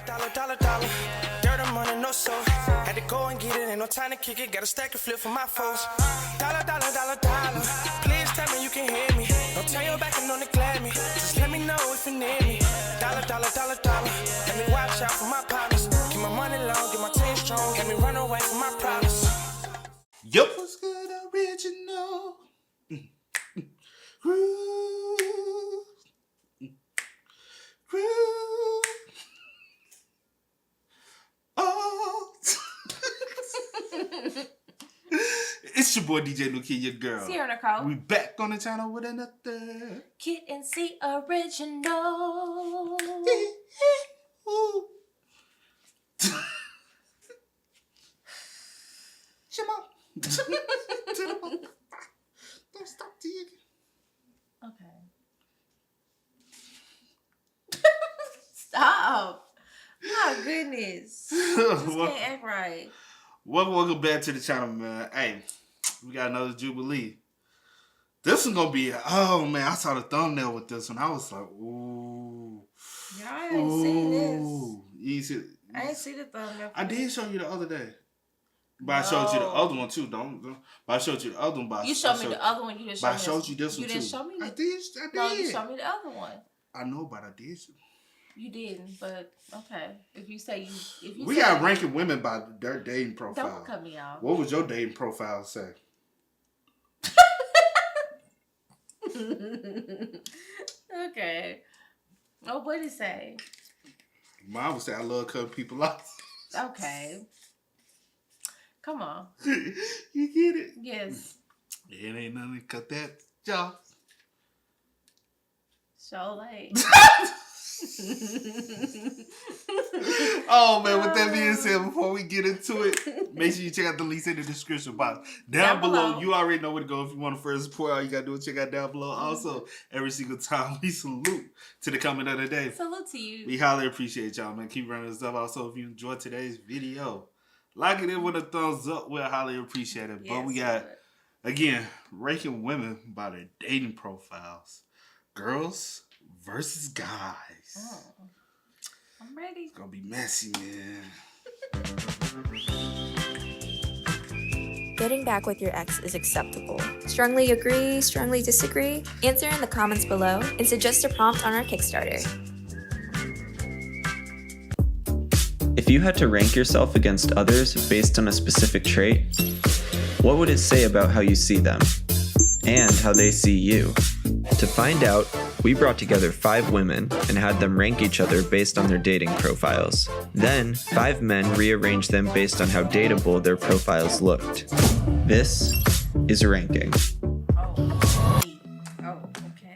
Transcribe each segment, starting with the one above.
Dollar. Dirt and money, no soul. Had to go and get it, ain't no time to kick it. Got a stack and flip for my foes. Dollar. Please tell me you can hear me. Don't turn your back and don't neglect me. Just let me know if you need me. Dollar. Let me watch out for my partners. Keep my money long, get my team strong. Let me run away from my problems. Yup. What's good, original? Oh. It's your boy DJ Luki, your girl. Sierra Nicole. We back on the channel with another Kid and C original. Shimon. Don't stop digging. Okay. Stop. My goodness. Just can't act right. Welcome back to the channel, man. Hey, we got another Jubilee. This one gonna be, oh man, I saw the thumbnail with this one. I was like, ooh. Y'all ain't seen this. You ain't see it? I ain't see the thumbnail. I did show you the other day. But I showed you the other one too. Don't. But I showed you the other one. You showed me the other one. You didn't show me. But I showed you this one too. You didn't show me. I did. No, you showed me the other one. I know, but I did. You didn't, but okay. If you say you, we got ranking women by their dating profile. Don't cut me off. What would your dating profile say? Okay. Oh, what did it say? Mine would say, I love cutting people off. Okay. Come on. You get it? Yes. It ain't nothing to cut that job. So late. Oh man, with that being said, before we get into it, make sure you check out the links in the description box. Down below, you already know where to go if you want to further support. All you gotta do is check out down below. Also, every single time we salute to the comment of the day. Salute to you. We highly appreciate y'all, man. Keep running this up. Also, if you enjoyed today's video, like it in with a thumbs up. We'll highly appreciate it. But we got, again, ranking women by their dating profiles. Girls versus guys. Oh, I'm ready. It's gonna be messy, man. Getting back with your ex is acceptable. Strongly agree, strongly disagree? Answer in the comments below and suggest a prompt on our Kickstarter. If you had to rank yourself against others based on a specific trait, what would it say about how you see them and how they see you? To find out, we brought together 5 women and had them rank each other based on their dating profiles. Then, 5 men rearranged them based on how dateable their profiles looked. This is ranking.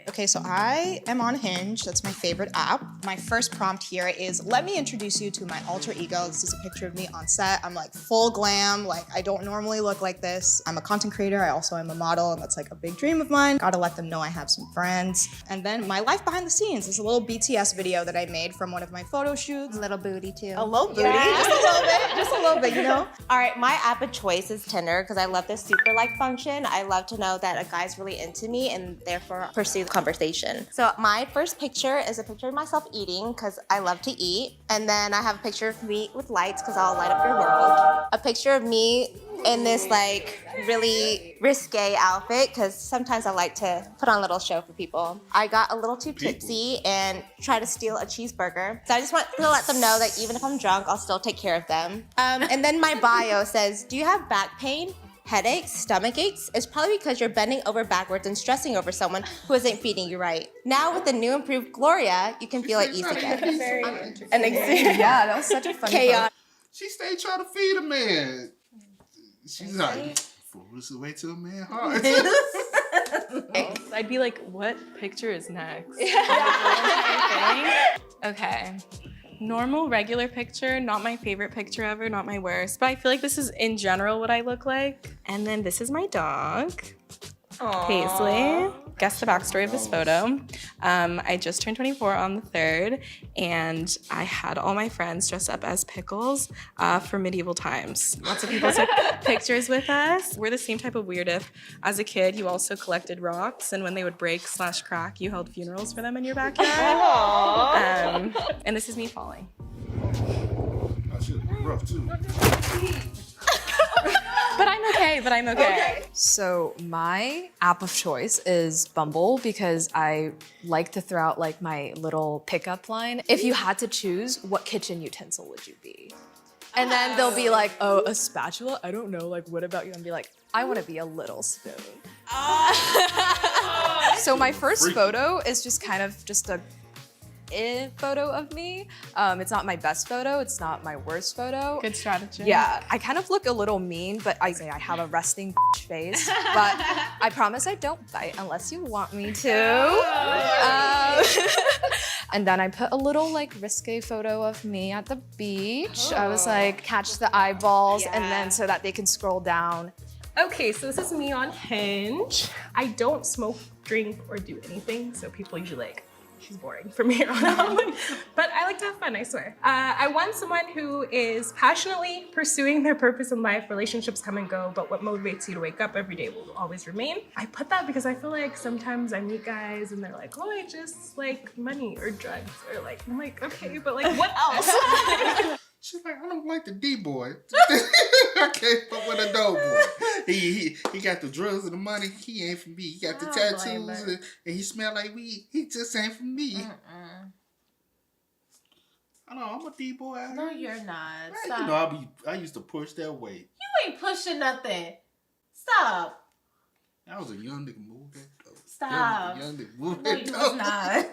Okay, so I am on Hinge. That's my favorite app. My first prompt here is, let me introduce you to my alter ego. This is a picture of me on set. I'm like full glam. Like, I don't normally look like this. I'm a content creator. I also am a model, and that's like a big dream of mine. Gotta let them know I have some friends. And then my life behind the scenes is a little BTS video that I made from one of my photo shoots. A little booty too. A little booty, just a little bit, you know? All right, my app of choice is Tinder because I love this super like function. I love to know that a guy's really into me and therefore pursue the conversation. So my first picture is a picture of myself eating because I love to eat. And then I have a picture of me with lights because I'll light up your world. A picture of me in this like really risque outfit because sometimes I like to put on a little show for people. I got a little too tipsy and try to steal a cheeseburger. So I just want to let them know that even if I'm drunk, I'll still take care of them. And then my bio says, do you have back pain? Headaches, stomach aches? It's probably because you're bending over backwards and stressing over someone who isn't feeding you right. Now with the new improved Gloria, you can feel at ease again. Yeah, that was such a funny chaos. She stayed trying to feed a man. She's like, foolish way to a man heart. I'd be like, what picture is next? Okay. Normal, regular picture, not my favorite picture ever, not my worst, but I feel like this is in general what I look like. And then this is my dog, Paisley. Guess the backstory of this photo. I just turned 24 on the 3rd, and I had all my friends dress up as pickles for medieval times. Lots of people took pictures with us. We're the same type of weird if, as a kid, you also collected rocks, and when they would break / crack, you held funerals for them in your backyard. And this is me falling. I should be rough too. But I'm okay. So my app of choice is Bumble because I like to throw out like my little pickup line. If you had to choose, what kitchen utensil would you be? And then they'll be like, oh, a spatula? I don't know, like what about you? And be like, I want to be a little spoon. So my first photo is just kind of just a photo of me. It's not my best photo, it's not my worst photo. Good strategy. Yeah, I kind of look a little mean, but I say I have a resting face. But I promise I don't bite unless you want me to. And then I put a little like risque photo of me at the beach. I was like, catch the eyeballs, and then so that they can scroll down. Okay, so this is me on Hinge. I don't smoke, drink, or do anything, so people usually like, she's boring from here on out. But I like to have fun, I swear. I want someone who is passionately pursuing their purpose in life. Relationships come and go, but what motivates you to wake up every day will always remain. I put that because I feel like sometimes I meet guys and they're like, oh, I just like money or drugs. Or like, I'm like, okay, but like what else? She's like, I don't like the D-boy. I can't fuck with a dope boy. He got the drugs and the money. He ain't for me. He got the tattoos and he smell like weed. He just ain't for me. I know, I'm a D-boy. No, you're not. Right, you know, I used to push that weight. You ain't pushing nothing. Stop. I was a young nigga move that dope. Stop. Young nigga move No, that you dope. was not.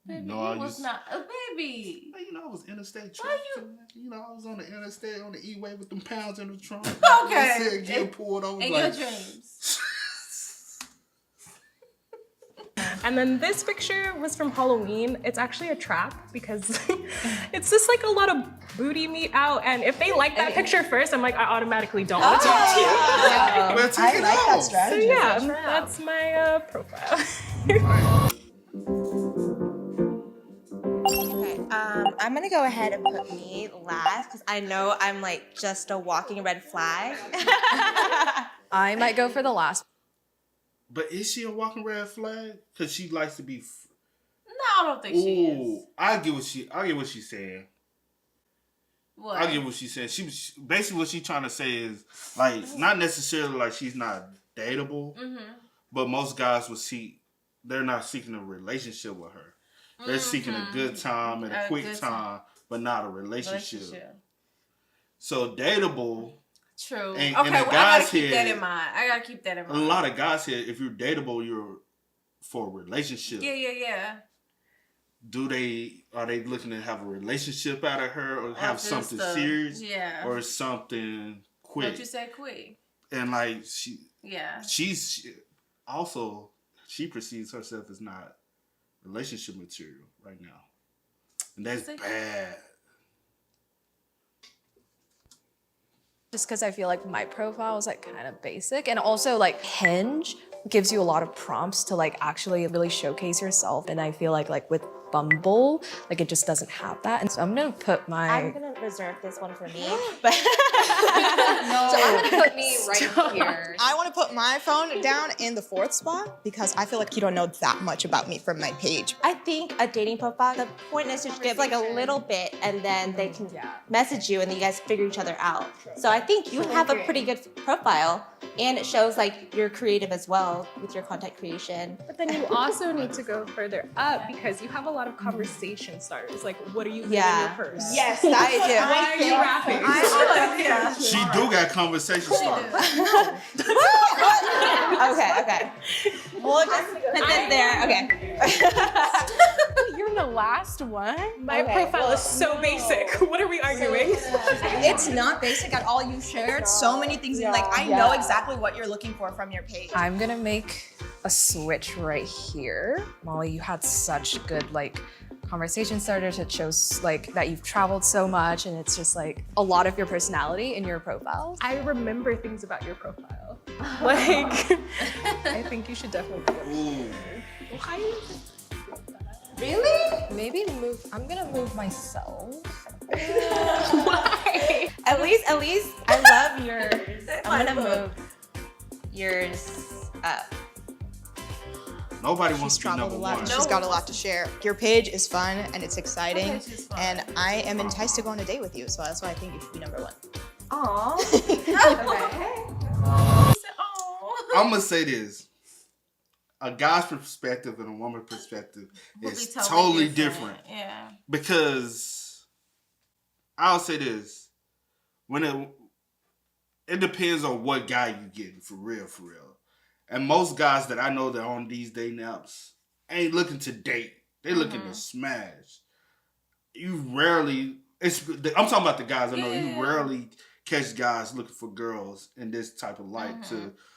Baby, No, you was not a baby. You know, I was interstate Why trucking. You know, I was on the interstate on the E-way with them pounds in the trunk. Okay. Getting pulled over. In like, your dreams. And then this picture was from Halloween. It's actually a trap because it's just like a lot of booty meat out. And if they like that picture first, I'm like, I automatically don't want to talk to you. I like that So strategy. yeah, that's my profile. Okay, I'm gonna go ahead and put me last because I know I'm like just a walking red flag. I might go for the last. But is she a walking red flag? Because she likes to be. No, I don't think she is. I get what she's saying. What? I get what she's saying. She basically what she's trying to say is like not necessarily like she's not dateable, but most guys would they're not seeking a relationship with her. They're seeking a good time and a quick time, but not a relationship. So dateable. True. And okay, the well, I guys gotta keep that here- in mind. I gotta keep that in A mind. lot of guys here, if you're dateable, you're for a relationship. Yeah. Are they looking to have a relationship out of her or have just something serious? Yeah. Or something quick? Don't you say quick? And like she perceives herself as not relationship material right now. And that's bad. Just because I feel like my profile is like kind of basic, and also like Hinge gives you a lot of prompts to like actually really showcase yourself, and I feel like with Bumble, like it just doesn't have that, and so I'm gonna put I'm gonna reserve this one for me. So I'm gonna put me right here. I want to put my phone down in the 4th spot because I feel like you don't know that much about me from my page. I think a dating profile, the point is to give like a little bit and then they can message you and you guys figure each other out. So I think you have a pretty good profile and it shows like you're creative as well with your content creation. But then you also need to go further up because you have a lot of conversation starters. Like, what are you getting in your purse? Yes, I do. Why are you rapping? She do got conversation starters. Okay. We'll just put this there. Okay. You're the last one? My Okay, profile is so basic. What are we arguing? It's not basic at all. You shared so many things. And like, I know exactly what you're looking for from your page. I'm gonna make a switch right here. Molly, you had such good like conversation starters. It shows like that you've traveled so much, and it's just like a lot of your personality in your profile. I remember things about your profile. Like, I think you should definitely put it. Ooh. Why? Really? Maybe I'm gonna move myself. Why? At least I love yours. I'm gonna move yours up. Nobody She's wants to be traveled number a lot. one. She's got a lot to share. Your page is fun and it's exciting, page is fun. and I am enticed to go on a date with you. So that's why I think you should be number one. Aw. I'm gonna say this: a guy's perspective and a woman's perspective is totally different. Yeah. Because I'll say this: when it depends on what guy you getting, for real. And most guys that I know that are on these dating apps ain't looking to date; they looking to smash. You rarely. I'm talking about the guys I know. You rarely catch guys looking for girls in this type of light.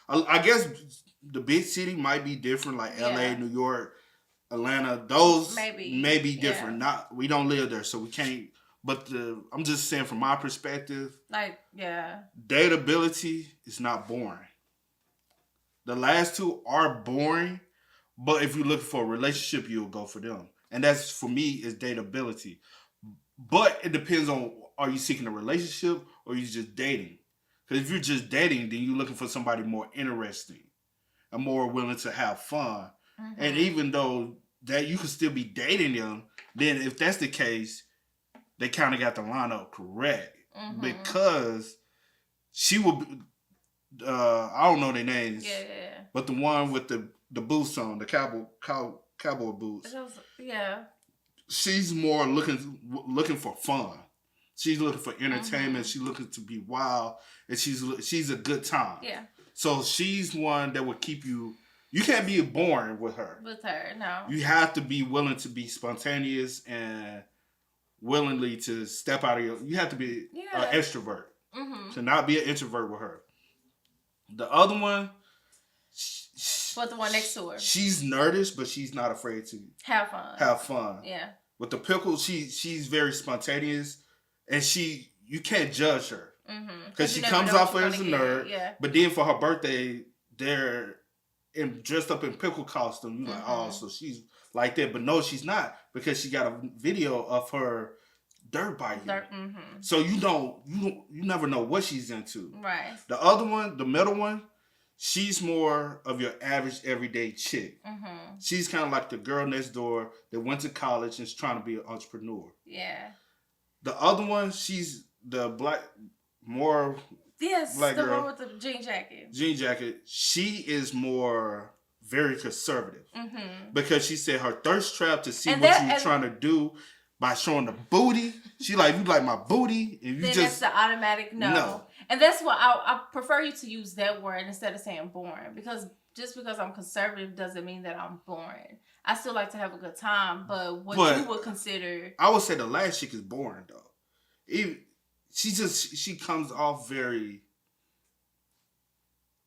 I guess the big city might be different, like LA, New York, Atlanta. Those may be different. Not we don't live there, so we can't. But I'm just saying from my perspective, dateability is not boring. The last two are boring, but if you're looking for a relationship, you'll go for them. And that's, for me, is dateability. But it depends on, are you seeking a relationship or are you just dating? Because if you're just dating, then you're looking for somebody more interesting and more willing to have fun. And even though that you can still be dating them, then if that's the case, they kind of got the lineup correct. Because she will be, I don't know their names, but the one with the boots on, the cowboy boots. She's more looking for fun. She's looking for entertainment. She's looking to be wild, and she's a good time. Yeah. So she's one that will keep you. You can't be boring with her. No. You have to be willing to be spontaneous and willingly to step out of your. You have to be an extrovert. To not be an introvert with her. The other one. What, the one next to her? She's nervous, but she's not afraid to have fun. Yeah. With the pickle, she's very spontaneous, and you can't judge her because she comes off as a nerd. Yeah. But then for her birthday, they're dressed up in pickle costume. You're like, oh, so she's like that, but no, she's not, because she got a video of her dirt biking. So you never know what she's into. Right. The other one, the middle one. She's more of your average everyday chick. She's kind of like the girl next door that went to college and is trying to be an entrepreneur. Yeah. The other one, she's the black girl. One with the jean jacket. Jean jacket. She is more very conservative because she said her thirst trap to see what you're trying to do by showing the booty. She like, you like my booty, and you then just that's the automatic no. And that's why I prefer you to use that word instead of saying boring, because just because I'm conservative doesn't mean that I'm boring. I still like to have a good time, but you would consider, I would say the last chick is boring though. She comes off very,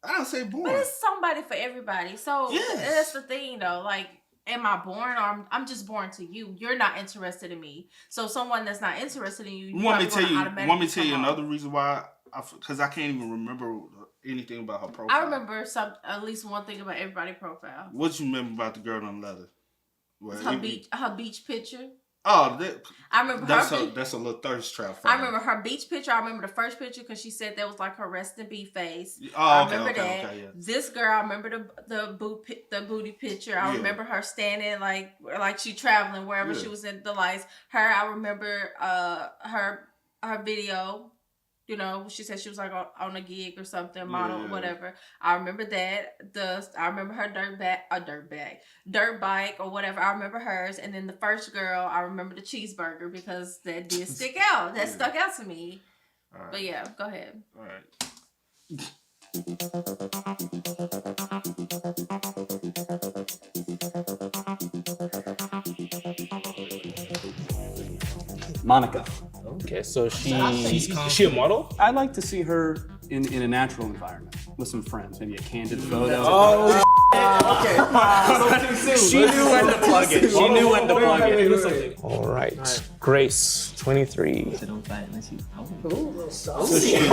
I don't say boring. But it's somebody for everybody. So that's the thing though. Like, am I boring, or I'm just boring to you? You're not interested in me. So someone that's not interested in you, want me to tell you another reason why? Because I can't even remember anything about her profile. I remember at least one thing about everybody's profile. What you remember about the girl on leather? Her beach picture. Oh, I remember that's a little thirst trap. I remember her beach picture. I remember the first picture because she said that was like her resting bee face. Oh, I remember that. Okay, yeah. This girl, I remember the booty picture. I remember her standing like she traveling wherever she was in the lights. I remember her Yeah. video. You know, she said she was like on a gig or something, model, whatever. I remember that. I remember her dirt bike or whatever. I remember hers. And then the first girl, I remember the cheeseburger because that did stick out. That stuck out to me. Right. But yeah, go ahead. All right. Monica. Okay, so is she a model? I'd like to see her in a natural environment with some friends, maybe a candid photo. Oh, okay. She knew when to plug it. All right. Grace, 23. So she's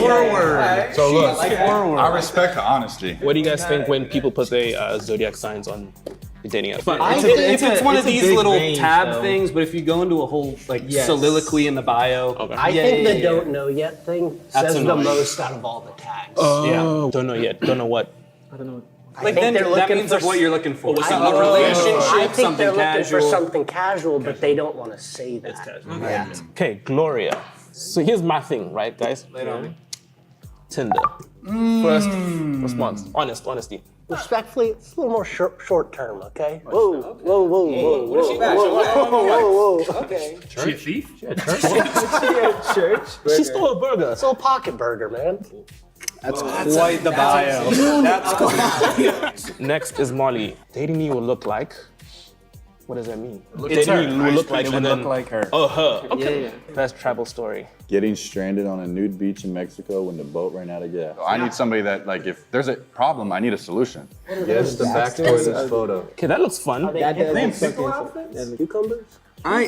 forward. So look, I respect her honesty. What do you guys think when people put their zodiac signs on the dating app? But if it's one of these little tab things, but if you go into a whole soliloquy in the bio, I think the don't know yet thing says the most out of all the tags. Oh, don't know yet. Don't know what. I don't know. Like then that means like what you're looking for. I A relationship, think something they're looking casual. for something casual, but they don't want to say that. It's casual. Yeah. Okay, Gloria. So here's my thing, right, guys? Lay it on me. Tinder. First response. Honesty. Respectfully, it's a little more short term, okay? Whoa. Okay. She a thief? She at church. She stole a burger. It's a little pocket burger, man. That's quite the bio. That's Next is Molly. Dating me will look like. What does that mean? It's her. Dating me will look like, It would and then look like her. Oh, her. Okay. Yeah. Best travel story. Getting stranded on a nude beach in Mexico when the boat ran out of gas. I need somebody that, like, if there's a problem, I need a solution. Yes, the backstory of this photo. Okay, that looks fun. Cucumbers? I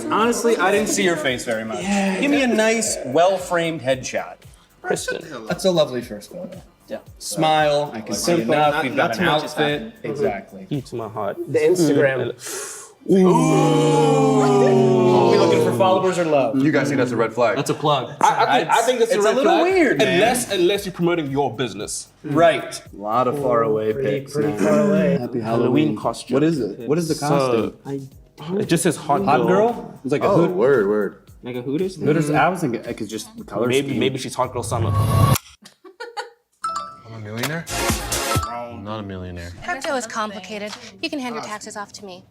didn't see your face very much. Give me a nice, well-framed headshot. Kristen. That's a lovely first photo. Yeah. Smile. I can see enough. We've got an outfit. Exactly. Eat my heart. The Instagram. Ooh. Are we looking for followers or love? You guys think that's a red flag? That's a plug. I think that's a red little flag. weird, man. Unless you're promoting your business. Right. A lot of faraway pics. Pretty far away. Happy Halloween costume. What is it? What is the costume? It just says hot girl? It's like a hood. Word. Like a Hooters? Hooters, I was thinking, like, it's just the color scheme. Maybe she's hot girl summer. I'm a millionaire? I'm not a millionaire. Crypto is complicated. You can hand your taxes off to me.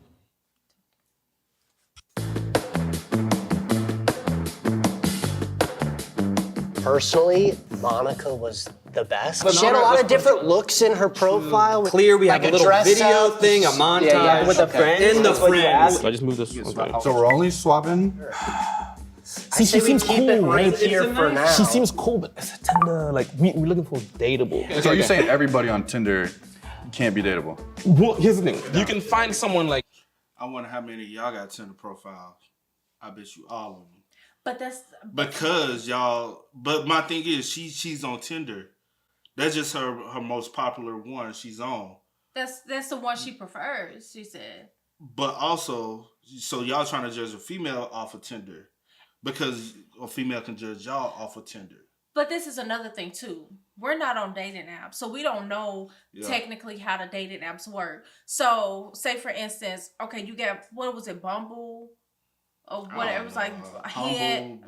Personally, Monica was the best. She had a lot of different looks in her profile. Clear, we have like a little dress video up. thing, a montage. Yeah, with the friends. In the friends. I just moved this. Okay. So we're only swapping? See, she seems cool, right? Here for now. She seems cool, but it's a Tinder. Like we're looking for dateable. So you're saying everybody on Tinder can't be dateable? Well, here's the thing. You can find someone like. I wonder how many of y'all got Tinder profiles. I bet you all of them. But that's because y'all. But my thing is, she's on Tinder. That's just her most popular one. She's on. that's the one she prefers. She said. But also, so y'all trying to judge a female off of Tinder because a female can judge y'all off of Tinder. But this is another thing too. We're not on dating apps, so we don't know technically how the dating apps work. So, say for instance, okay, you got what was it, Bumble? Or whatever, it was like Hinge,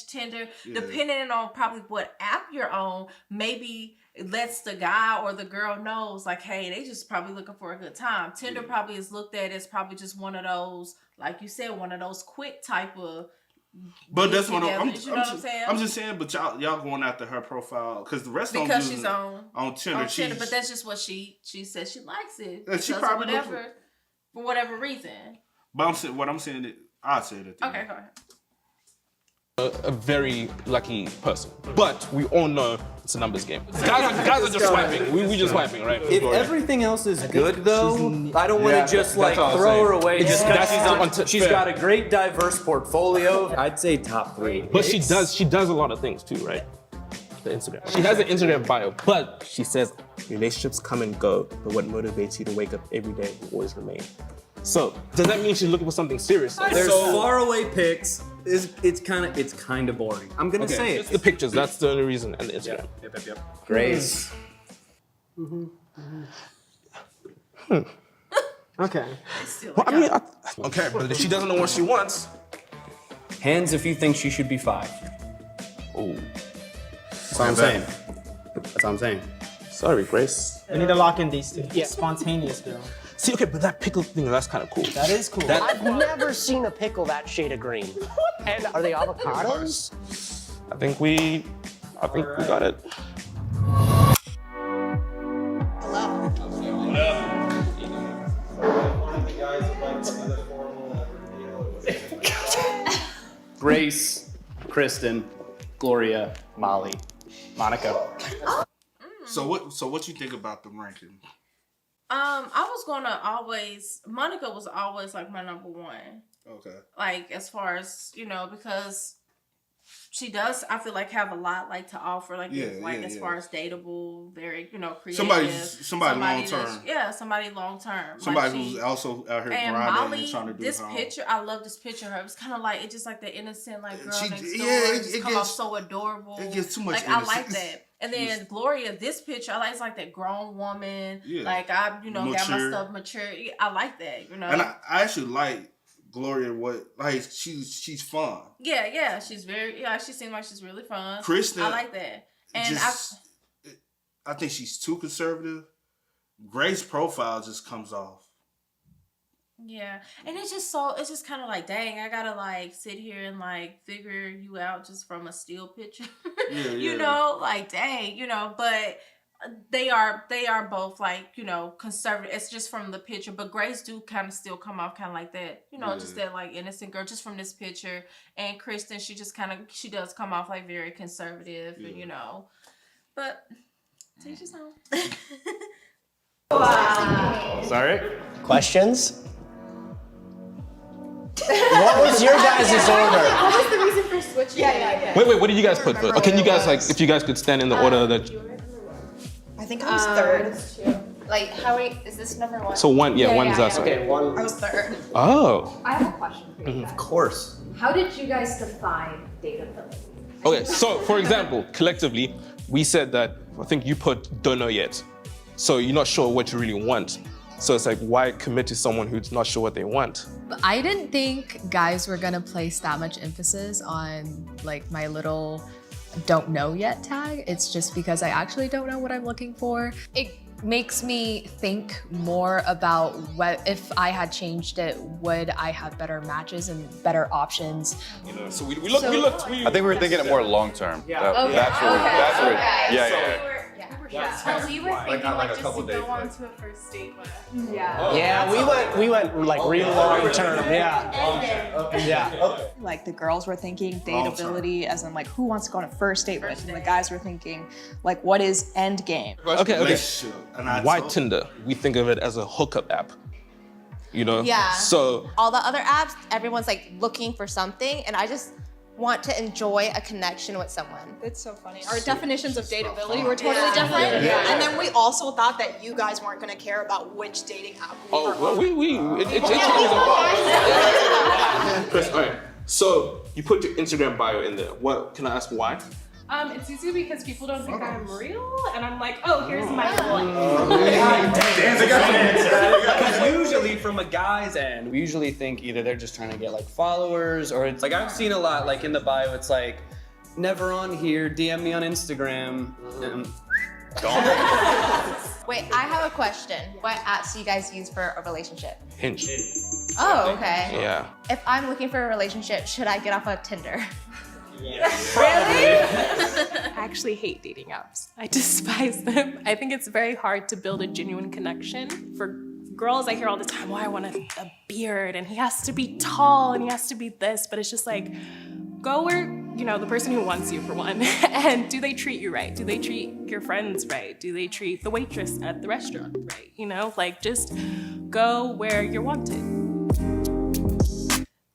Tinder, depending on probably what app you're on, maybe it lets the guy or the girl knows like, hey, they just probably looking for a good time. Tinder probably is looked at as probably just one of those, like you said, one of those quick type of. But that's what I'm saying. I'm just saying, but y'all going after her profile because the rest don't because use she's it on Tinder. Tinder, but that's just what she says she likes it. And she probably for whatever reason. But I'm saying it. I said it. Okay, go ahead. A very lucky person, but we all know it's a numbers game. Guys are just swiping. We just swiping, right? If everything else is good, though, I don't want to just like throw her away just because she's got a great diverse portfolio. I'd say top 3. But she does a lot of things too, right? The Instagram. She has an Instagram bio, but she says relationships come and go, but what motivates you to wake up every day will always remain. So does that mean she's looking for something serious? There's faraway pics. It's kind of boring. I'm gonna say it's the pictures. That's the only reason, and the Instagram. Yep. Grace. Okay. Well, I mean, okay, but if she doesn't know what she wants, hands if you think she should be 5. Oh, that's all I'm saying. That's all I'm saying. Sorry, Grace. We need to lock in these two. Yeah. Spontaneous, girl. See, okay, but that pickle thing, that's kind of cool. That is cool. I've never seen a pickle that shade of green. And are they avocados? I think we got it. Grace, Kristen, Gloria, Molly, Monica. So what you think about the ranking? I was Monica was always like my number one. Okay. Like as far as, because she does, I feel like, have a lot like to offer, like as far as dateable, very creative. Somebody long term. Yeah, somebody long term. Somebody who's also out here grinding Molly, and trying to do this her picture, I love this picture of her. It's kind of like it's just like the innocent girl next door. It come off so adorable. It gets too much. Like I like that. And then Gloria, this picture, I like it's like that grown woman. Yeah. Like I got my stuff mature. I like that. And I actually like Gloria. She's fun. Yeah, she's very she seems like she's really fun. Kristen, I like that. And I think she's too conservative. Grace's profile just comes off. Yeah, and it's just kind of like, dang, I gotta like sit here and like figure you out just from a still picture. You know, like dang, but they are both like, conservative. It's just from the picture, but Grace do kind of still come off kind of like that, just that like innocent girl just from this picture. And Kristen, she does come off like very conservative, and but teach his own. Wow. Sorry? Questions? What was your guys' order? What was the reason for switching? Yeah. Wait, what did you guys put first? Or can you guys if you guys could stand in the order that? I think I was third. Like how many? Is this number one? So one's us. Okay, I was third. Oh. I have a question for you guys. Of course. How did you guys define dateability? Okay, so for example, collectively, we said that I think you put don't know yet. So you're not sure what you really want. So it's like, why commit to someone who's not sure what they want? I didn't think guys were gonna place that much emphasis on like my little don't know yet tag. It's just because I actually don't know what I'm looking for. It makes me think more about what if I had changed it, would I have better matches and better options? So we looked. I think we were thinking it more long term. Yeah. That's what. Yeah. So we were thinking like a just couple to days go on to a first date with. Yeah, we went like real long term. Yeah. Like the girls were thinking dateability as in like who wants to go on a first date with, and the guys were thinking like what is end game. Okay. Why Tinder? We think of it as a hookup app. Yeah. So all the other apps, everyone's like looking for something, and I just want to enjoy a connection with someone. It's so funny. Our definitions of dateability were totally different. Yeah. And then we also thought that you guys weren't going to care about which dating app we were on. It changes. All right. So you put your Instagram bio in there. What can I ask why? It's easy because people don't think I'm real, and I'm like, oh, here's my one. Because usually from a guy's end, we usually think either they're just trying to get like followers, or it's like I've seen a lot like in the bio, it's like never on here, DM me on Instagram. Wait, I have a question. What apps do you guys use for a relationship? Hinge. Oh, okay. Yeah. If I'm looking for a relationship, should I get off of Tinder? Yes. Really? I actually hate dating apps. I despise them. I think it's very hard to build a genuine connection. For girls, I hear all the time, well, I want a beard, and he has to be tall, and he has to be this, but it's just like, go where, the person who wants you, for one, and do they treat you right? Do they treat your friends right? Do they treat the waitress at the restaurant right? Just go where you're wanted.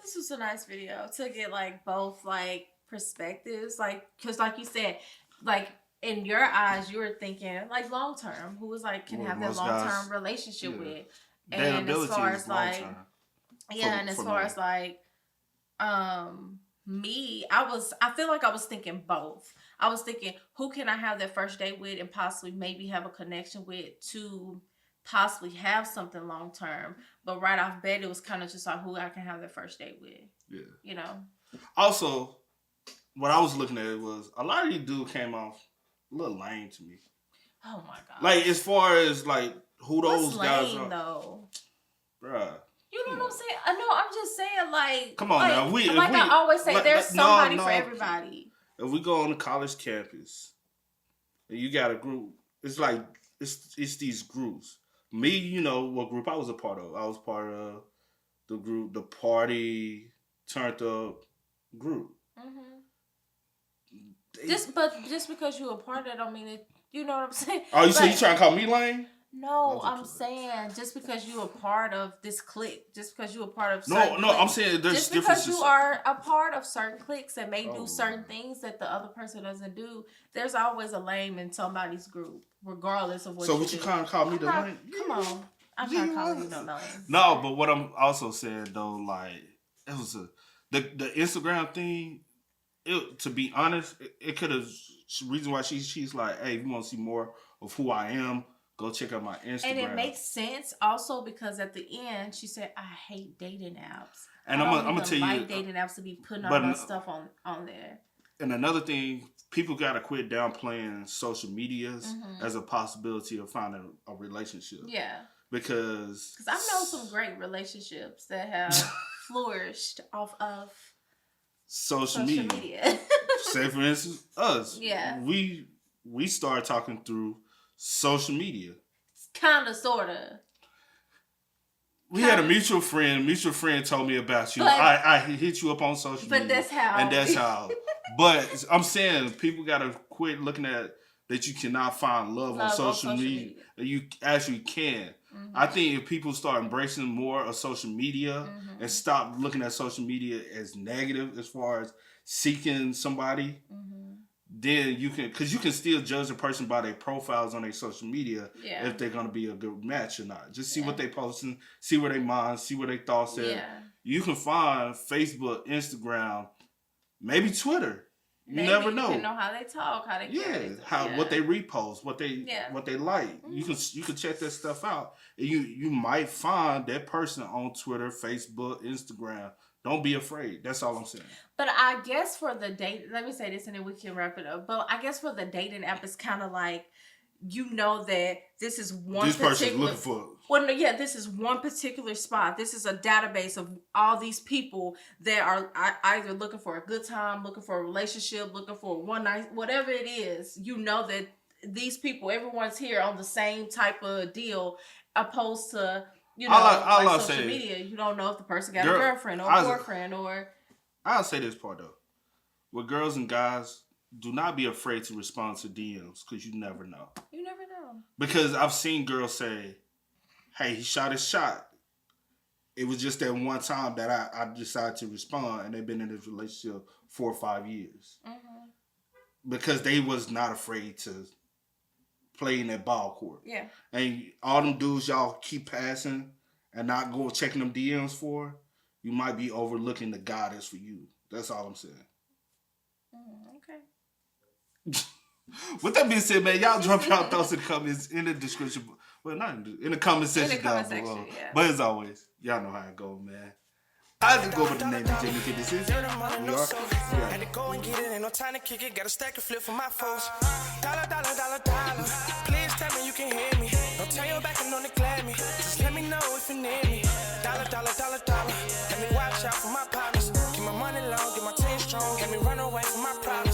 This was a nice video to get like both like perspectives, like because like you said, like in your eyes you were thinking like long term, who was like can have that long term relationship with, and as far as like and as far as like me, I feel like I was thinking both. I was thinking who can I have that first date with and possibly maybe have a connection with to possibly have something long term, but right off bat it was kind of just like who I can have that first date with. Also, what I was looking at was a lot of these dudes came off a little lame to me. Oh my god! Like as far as like who those guys are, though, bruh. You know what I'm saying? I know. I'm just saying, like, come on now. I always say, there's somebody for everybody. If we go on the college campus and you got a group, it's like it's these groups. Me, what group I was a part of. I was part of the group, the party turned up group. Mm-hmm. Just because you're a part of it, don't mean it. You know what I'm saying? Oh, you trying to call me lame? No, I'm saying just because you are part of this clique, just because you are part of I'm saying there's just differences. because you are a part of certain cliques that may do certain things that the other person doesn't do, there's always a lame in somebody's group, regardless of what. So, what you kind of call me the lame? Come on, I'm not calling you no lame. No, but what I'm also saying though, like it was the Instagram thing. To be honest, it could have reason why she's like, hey, if you want to see more of who I am, go check out my Instagram. And it makes sense also because at the end she said, I hate dating apps. And I'm gonna tell you, dating apps to be putting all my stuff on there. And another thing, people gotta quit downplaying social medias as a possibility of finding a relationship. Yeah. Because I've known some great relationships that have flourished off of social media. Say for instance, us. Yeah. We started talking through social media. Kinda, sorta. We had a mutual friend. Mutual friend told me about you. I hit you up on social media. But that's how. And that's how. But I'm saying people gotta quit looking at that you cannot find love on social media. You actually can. Mm-hmm. I think if people start embracing more of social media and stop looking at social media as negative as far as seeking somebody, then you can, because you can still judge a person by their profiles on their social media if they're going to be a good match or not. Just see what they posting, see where they mind, see where they thoughts at. You can find Facebook, Instagram, maybe Twitter. You never know. You know how they talk, how they what they repost, what they like. You can check that stuff out. And you might find that person on Twitter, Facebook, Instagram. Don't be afraid. That's all I'm saying. But I guess for the date, let me say this and then we can wrap it up. But I guess for the dating app, it's kind of like, you know that this is one person's looking for. Well, no, yeah, this is one particular spot. This is a database of all these people that are either looking for a good time, looking for a relationship, looking for one night, whatever it is. You know that these people, everyone's here on the same type of deal, opposed to, you know, like social media. You don't know if the person got a girlfriend or a boyfriend or. I'll say this part though, with girls and guys, do not be afraid to respond to DMs because you never know. You never know. Because I've seen girls say, hey, he shot his shot. It was just that one time that I decided to respond, and they've been in this relationship 4 or 5 years. Because they was not afraid to play in that ball court. Yeah. And all them dudes y'all keep passing and not going checking them DMs for, you might be overlooking the guy that's for you. That's all I'm saying. Okay. With that being said, man, y'all drop y'all thoughts in the comments in the description. Well, not in the comment section down below. Yeah. But as always, y'all know how it go, man. I just go with the name DJ Nicky. This is New York. Had to go and get it, ain't no time to kick it. Got a stack and flip for my folks. Dollar. Please tell me you can hear me. Don't turn your back and don't neglect me. Just let me know if you need me. Dollar. Let me watch out for my partners. Keep my money low, get my team strong. Let me run away from my problems.